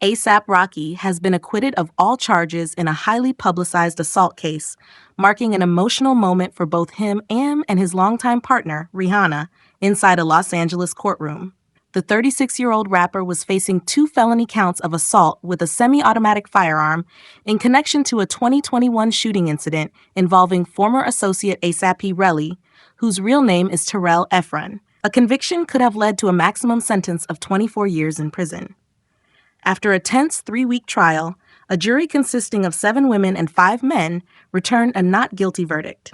A$AP Rocky has been acquitted of all charges in a highly publicized assault case, marking an emotional moment for both him and his longtime partner, Rihanna, inside a Los Angeles courtroom. The 36-year-old rapper was facing 2 felony counts of assault with a semi-automatic firearm in connection to a 2021 shooting incident involving former associate A$AP Rocky, whose real name is Terrell Efron. A conviction could have led to a maximum sentence of 24 years in prison. After a tense 3-week trial, a jury consisting of 7 women and 5 men returned a not guilty verdict.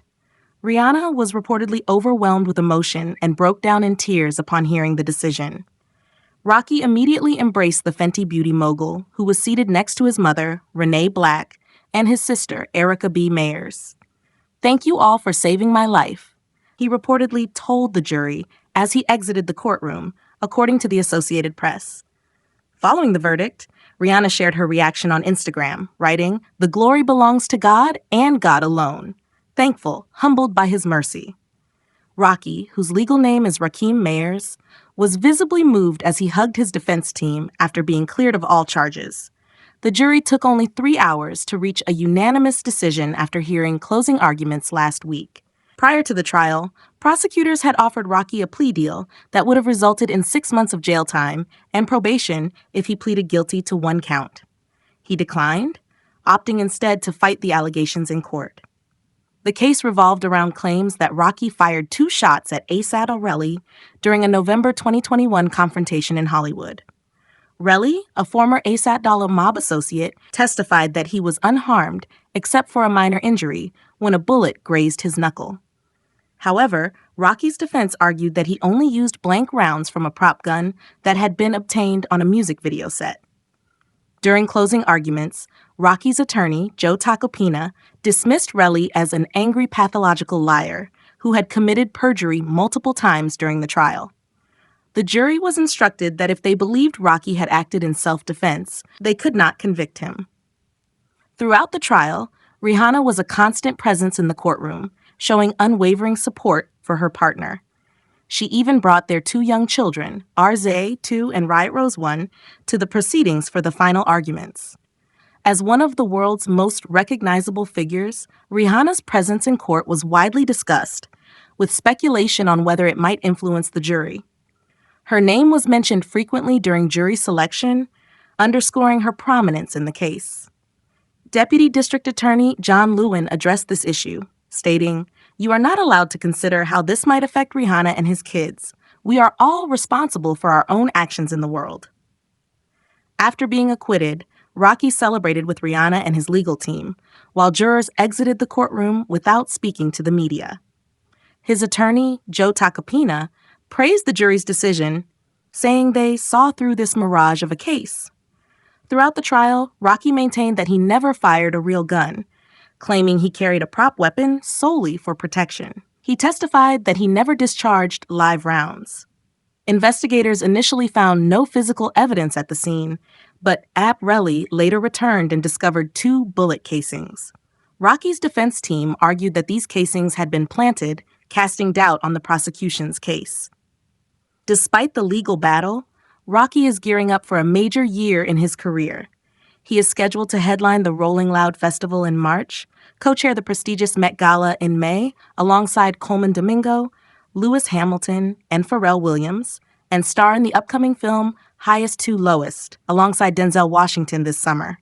Rihanna was reportedly overwhelmed with emotion and broke down in tears upon hearing the decision. Rocky immediately embraced the Fenty Beauty mogul, who was seated next to his mother, Renee Black, and his sister, Erica B. Mayers. "Thank you all for saving my life," he reportedly told the jury as he exited the courtroom, according to the Associated Press. Following the verdict, Rihanna shared her reaction on Instagram, writing, "The glory belongs to God and God alone. Thankful, humbled by his mercy." Rocky, whose legal name is Rakeem Mayers, was visibly moved as he hugged his defense team after being cleared of all charges. The jury took only 3 hours to reach a unanimous decision after hearing closing arguments last week. Prior to the trial, prosecutors had offered Rocky a plea deal that would have resulted in 6 months of jail time and probation if he pleaded guilty to 1 count. He declined, opting instead to fight the allegations in court. The case revolved around claims that Rocky fired 2 shots at A$AP Rocky during a November 2021 confrontation in Hollywood. Rocky, a former A$AP mob associate, testified that he was unharmed except for a minor injury when a bullet grazed his knuckle. However, Rocky's defense argued that he only used blank rounds from a prop gun that had been obtained on a music video set. During closing arguments, Rocky's attorney, Joe Tacopina, dismissed Rocky as an angry pathological liar who had committed perjury multiple times during the trial. The jury was instructed that if they believed Rocky had acted in self-defense, they could not convict him. Throughout the trial, Rihanna was a constant presence in the courtroom, showing unwavering support for her partner. She even brought their 2 young children, RZ, 2, and Riot Rose, 1, to the proceedings for the final arguments. As one of the world's most recognizable figures, Rihanna's presence in court was widely discussed, with speculation on whether it might influence the jury. Her name was mentioned frequently during jury selection, underscoring her prominence in the case. Deputy District Attorney John Lewin addressed this issue, stating, "You are not allowed to consider how this might affect Rihanna and his kids. We are all responsible for our own actions in the world." After being acquitted, Rocky celebrated with Rihanna and his legal team, while jurors exited the courtroom without speaking to the media. His attorney, Joe Tacopina, praised the jury's decision, saying they saw through this mirage of a case. Throughout the trial, Rocky maintained that he never fired a real gun, claiming he carried a prop weapon solely for protection. He testified that he never discharged live rounds. Investigators initially found no physical evidence at the scene, but A$AP Rocky later returned and discovered 2 bullet casings. Rocky's defense team argued that these casings had been planted, casting doubt on the prosecution's case. Despite the legal battle, Rocky is gearing up for a major year in his career. He is scheduled to headline the Rolling Loud Festival in March, co-chair the prestigious Met Gala in May alongside Coleman Domingo, Lewis Hamilton, and Pharrell Williams, and star in the upcoming film Highest to Lowest alongside Denzel Washington this summer.